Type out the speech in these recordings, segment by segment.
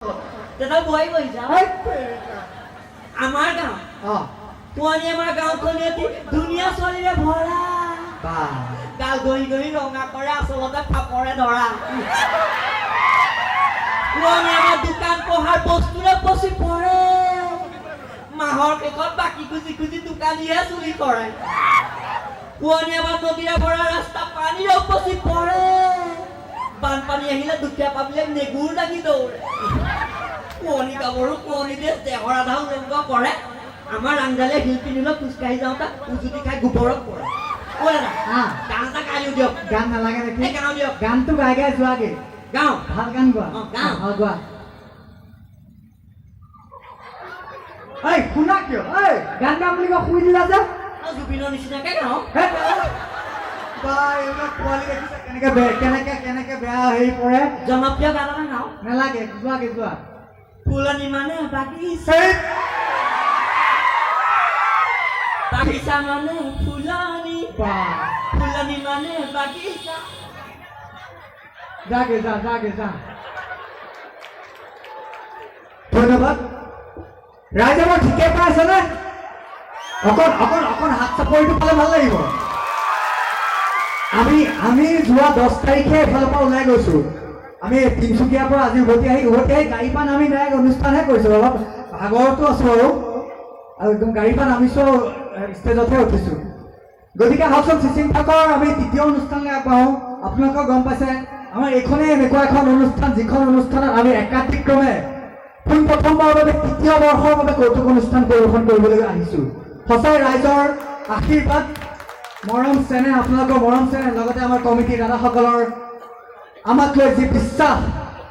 দাদা বই বই যা আমাৰ গাঁও তোয়ানি আমাৰ গাঁওখনে ধুনীয়া ছোৱালীৰে ভৰা গাল গৈ গৈ ৰঙা কৰে আচলতে ফাপৰে ধৰা তোৱানি আমাৰ দোকান পোহাৰ বস্তুৰে পচি পৰে মাহৰ শেষত বাকী খুজি খুজি দোকানীয়ে চুৰি কৰে তোৱানি আমাৰ নদীৰে ভৰা ৰাস্তা পানীৰে উপচি পৰে বানপানী আহিলে দুখীয়া পাবলৈ নেগুৰ লাগি দৌৰে কোৱনী গাভৰু কোৱনী দিয়ে দেহৰ আধা উলংগ কৰে আমাৰ ৰাংডালে শিল পিন্ধিলৈ খোজকাঢ়ি যাওঁতে উজুতি খাই গোবৰত পৰে গান এটা গাই দিয়ক গান নালাগে নেকি গাওঁ দিয়ক গানটো গাই গাই যোৱাগে গাওঁ ভাল গান গোৱা গাওঁ গোৱা ঐ শুনা কিয় ঐ গান গাম বুলি কয় শুই দিলা যে জুবিনৰ নিচিনাকে গাওঁ কেনেকে বেয়া হেৰি পৰে জনপ্ৰিয় গান এটা গাওঁ নালাগে যোৱাগে যোৱা ফুলনি মানে বাগিচা বাগিচা মানে ফুলনি ফুলনি মানে বাগিচা যাগে যা ধন্যবাদ ৰাইজে মই ঠিকে পাই আছে নে অকণ হাত চাপৰিটো পালে ভাল লাগিব আমি যোৱা 10 তাৰিখে এফালৰ পৰা ওলাই গৈছো আমি তিনিচুকীয়াৰ পৰা আজি উভতি আহি গাড়ী পৰা নামি ডাইৰেক্ট অনুষ্ঠানহে কৰিছো অলপ ভাগৰতো আছো আৰু একদম গাড়ী পৰা নামিছো ষ্টেজতহে উঠিছো গতিকে আহকচোন চিচিং ফাকৰ আমি দ্বিতীয় অনুষ্ঠানলৈ আগবাঢ়ো আপোনালোকে গম পাইছে আমাৰ এইখনেই এনেকুৱা এখন অনুষ্ঠান যিখন অনুষ্ঠানত আমি একাধিক্ৰমে পোনপ্ৰথমবাৰৰ বাবে তৃতীয় বৰ্ষৰ বাবে কৌতুক অনুষ্ঠান পৰিৱেশন কৰিবলৈ আহিছো সঁচাই ৰাইজৰ আশীৰ্বাদ মৰম চেনেহ আপোনালোকৰ মৰম চেনেহ লগতে আমাৰ কমিটিৰ দাদাসকলৰ আমাক লৈ যি বিশ্বাস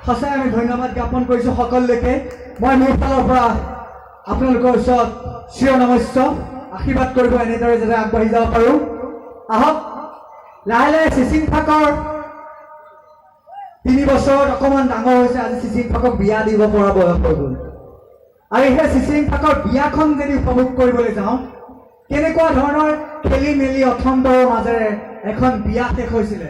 সঁচাই আমি ধন্যবাদ জ্ঞাপন কৰিছোঁ সকলোলৈকে মই মোৰ ফালৰ পৰা আপোনালোকৰ ওচৰত চিৰনমস্য আশীৰ্বাদ কৰিব এনেদৰে যাতে আগবাঢ়ি যাব পাৰোঁ আহক লাহে লাহে চিচিং ফাকৰ 3 বছৰত অকণমান ডাঙৰ হৈছে আজি চিচিং ফাকক বিয়া দিব পৰা বয়স হৈ গ'ল আৰু সেই চিচিং ফাকৰ বিয়াখন যদি উপভোগ কৰিবলৈ যাওঁ কেনেকুৱা ধৰণৰ খেলি মেলি অথন্দৰৰ মাজেৰে এখন বিয়া শেষ হৈছিলে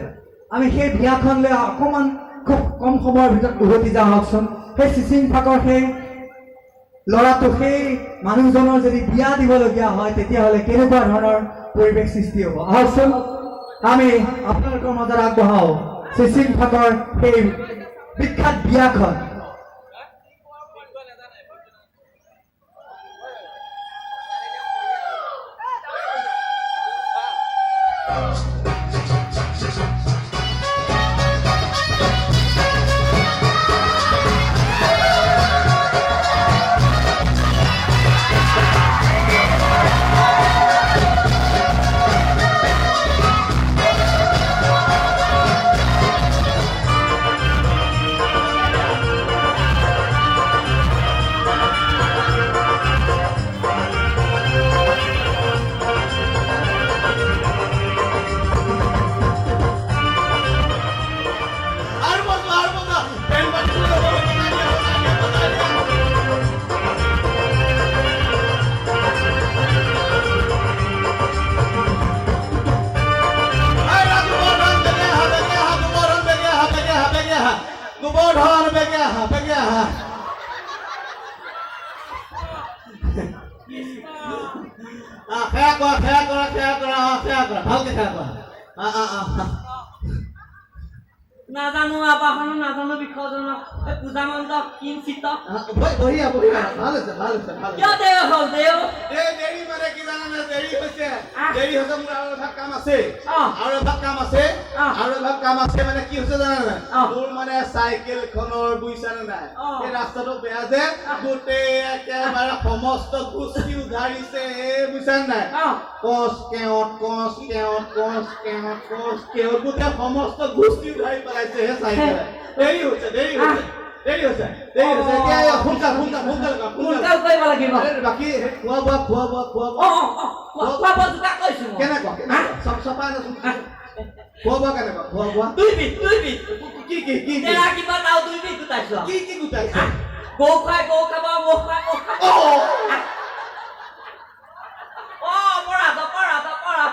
আমি সেই বিয়াখনলৈ অকণমান খুব কম সময়ৰ ভিতৰত উভতি যাওঁ আহকচোন সেই চিচিং ফাকৰ সেই ল'ৰাটো সেই মানুহজনৰ যদি বিয়া দিবলগীয়া হয় তেতিয়াহ'লে কেনেকুৱা ধৰণৰ পৰিৱেশ সৃষ্টি হ'ব আহকচোন আমি আপোনালোকৰ মাজত আগবঢ়াওঁ চিচিং ফাকৰ সেই বিখ্যাত বিয়াখন নাজানো আবাহন নাজানো বিষয়জনক পূজা মণ্ডপ কিঞ্চিত বঢ়িয়া ভাল হৈছে কিয় দেও হ'ল দেও দেৰি মানে কি জানানে দেৰি হৈছে মোৰ আৰু এভাগ কাম আছে আৰু এভাগ কাম আছে মানে কি হৈছে জানানে মোৰ মানে চাইকেলখনৰ বুইছানে নাই এই ৰাস্তাটো বেয়া যে গোটেই একেবাৰে সমস্ত গুচি উধাৰিছে বুইছানে নাই কচ কেওট গোটেই সমস্ত গুচি উধাৰি পেলাইছে হে চাইকেল দেৰি হৈছে এতিয়া সোনকাল কৰিব লাগিব বাকী খোৱা বোৱা কৈছো কেনেকুৱা চপাই খোৱা বোৱা কেনেকুৱা দুই বিধ কি কিবা নাও 2 বিধ গোটাইছো কি গোটাইছে গৌ খাব মহ খাব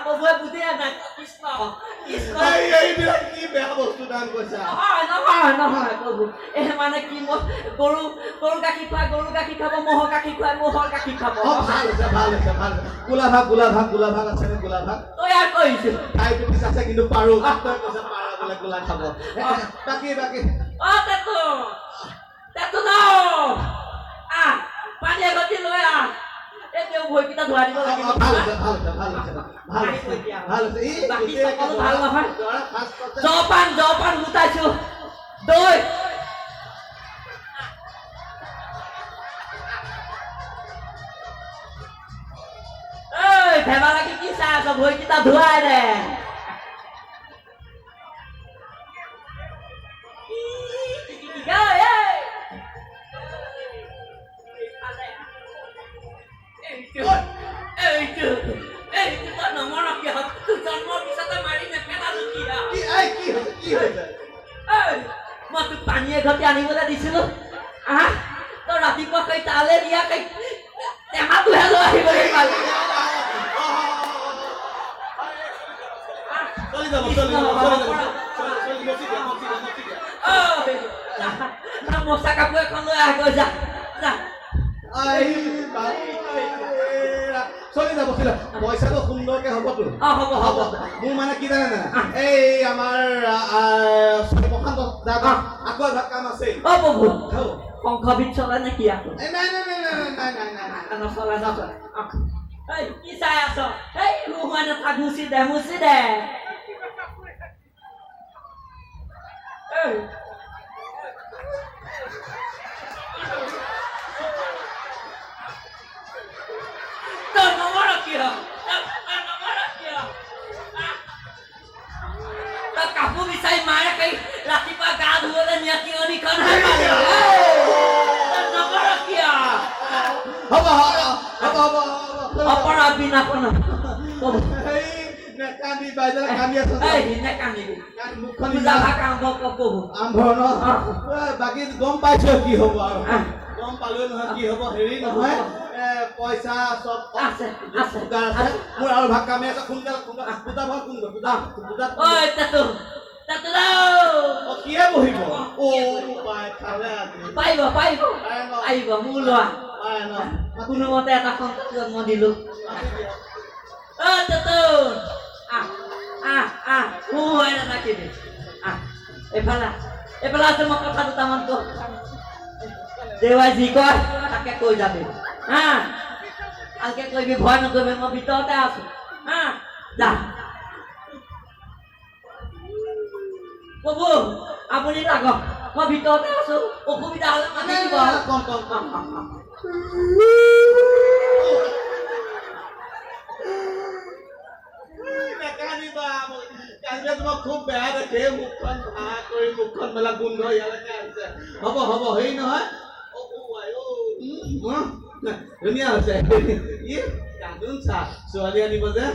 মহাপ্ৰভুৱে বুজিয়ে নাই কৃষ্ণ কৃষ্ণ এইবিলাক কি বেয়া বস্তু দান কৈছা নহয় প্ৰভু মানে কি মই গৰু গাখীৰ খুৱাই গৰু গাখীৰ খাব ম'হৰ গাখীৰ খুৱাই ম'হৰ গাখীৰ খাব ভাল হৈছে গোলা ভাগ আছে নে গোলা ভাগ তৈয়াৰ কৰিছো ডায়েবেটিছ আছে কিন্তু পাৰো তই কৈছা পাৰা বোলে গোলা খাব বাকী তেতো ন পানী এগতি লৈ এতিয়া ভৰিকেইটা ধোৱা দিব লাগিব ভাল হৈছে বাকী সকলো ভাল নহয় জলপান গোটাইছো দৈ ভেবা লাগি কি চাই আছ ভৰিকেইটা ধোৱাই দে মই তোক পানী এঘটি আনিবলৈ দিছিলো তই ৰাতিপুৱা সেই তালে দিয়া সেই টেমাটোহে লৈ আহিবলৈ পালি মচা কাপোৰ এখন লৈ আহ যা চলি যাব পইচাটো সুন্দৰকে হ'বতো হ'ব মোৰ মানে কি জানে না এই আমাৰ আকৌ এভাগ কাম আছে প্ৰভু শংখবিধ চলে নে কি আকৌ নাই কি চাই আছ এই নোহোৱা নাথাক মুচি দে কাপোৰ বিচাৰি মাৰে সেই ৰাতিপুৱা গা ধুবলৈ নিয়া তিয়নিখন অপৰাধ বিনাখন বাকী গম পাইছ কি হব আৰু গম পালো নহয় কি হব হেৰি নহয় পইচা চব মোৰ আৰু ভাগ কামে আছে কিয়ে বহিব পাৰিব মোৰ লোৱা কোনোমতে এটা সন্তান জন্ম দিলো নাথাকিবি এইফালে আছে মই কথা দুটামান ক দেৱাই যি কয় তাকে কৈ যাবি ভালকে কৰিবি ভয় নকৰিবি মই ভিতৰতে আছো যা প্ৰভু আপুনি লাগক মই ভিতৰতে আছো অসুবিধা হলে মাতি দিব খুব বেয়া দেখে মুখখন ভাঁ কৰি মুখখন মেলা গোন্ধ ইয়ালৈকে আহিছে হ'ব হেৰি নহয় ধুনীয়া হৈছে কান্দোন চা ছোৱালী আনিব যে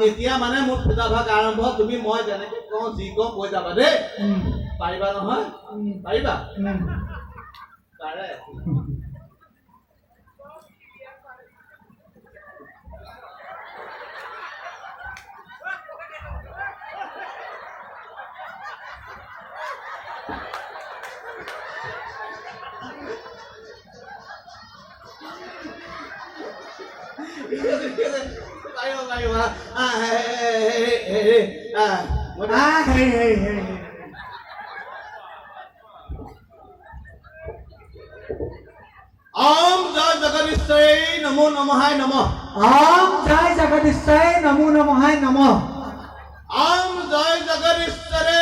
এতিয়া মানে মোৰ পূজা ভাগ আৰম্ভ তুমি মই যেনেকে কওঁ যি কওঁ কৈ যাবা দেই পাৰিবা নহয় পাৰিবা পাৰে Om Jai Jagadishwari Namo Namahai Namah. Om Jai Jagadishwari Namo Namahai Namah. Om Jai Jagadishwari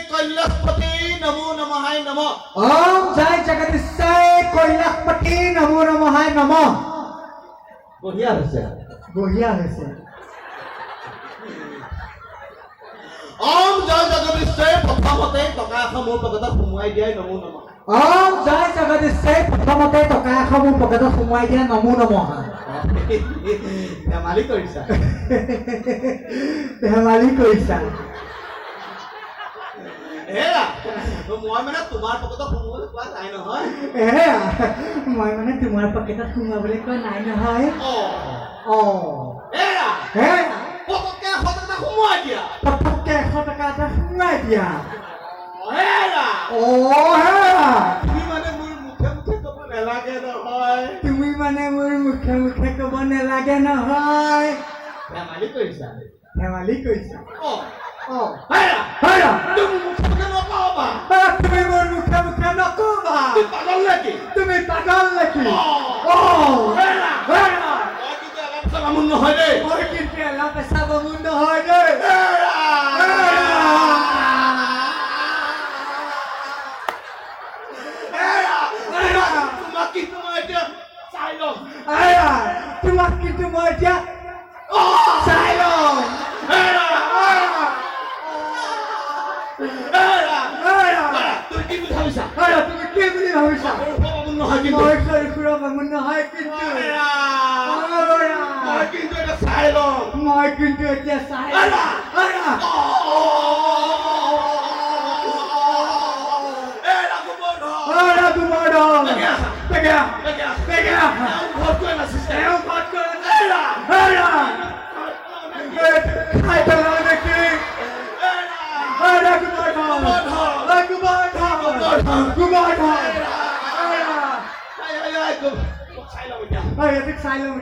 Kailashpati Namo Namahai Namah. Om Jai Jagadishwari Kailashpati Namo Namahai Namah. বঢ়িয়া হৈছে Om Jai Jagadishwari প্ৰথমতে টকা এখন মোৰ পকেটত সোমোৱাই দিয়াই নমো নমঃ Om Jai Jagadishwari প্ৰথমতে টকা এখন মোৰ পকেটত সোমোৱাই দিয়া নমো নমঃ ধেমালি কৰিছা হেৰা মই মানে তোমাৰ পকেটত সোমোৱাবলৈ কোৱা নাই নহয় মই মানে তোমাৰ পকেটত সোমাবলৈ কোৱা নাই নহয় হেৰা হেৰা পকেটকে 100 টকা সোমোৱাই দিয়া পটককে 100 টকা এটা সোমাই দিয়া হেৰা হেৰা তুমি মানে মোৰ মুখে মুখে ক'ব নালাগে নহয় তুমি মানে মোৰ মুখে মুখে ক'ব নালাগে নহয় ধেমালি কৰিছা ধেমালি কৰিছা হেৰা হেৰা তুমি মুখে মুখে নকবা তুমি মোৰ মুখে মুখে নকবা তুমি পাগল নেকি তুমি পাগল নেকি হেৰা হেৰা মই কিন্তু অলপ চাবামোন নহয় দেই মই কিন্তু এলা পেচা বামুণ নহয় দেই হেৰা তোমাক কিন্তু মই এতিয়া চাই ল'ম তোমাক কিন্তু মই এতিয়া চাই ল'ম তুমি কি বুলি ভাবিছা তুমি কি বুলি ভাবিছা নহয় কিন্তু মই সৰু বামুণ নহয় কিন্তু মই কিন্তু এটা চাই ল'ম মই কিন্তু এতিয়া চাই খাই পেলাও নেকি চাই ল'ম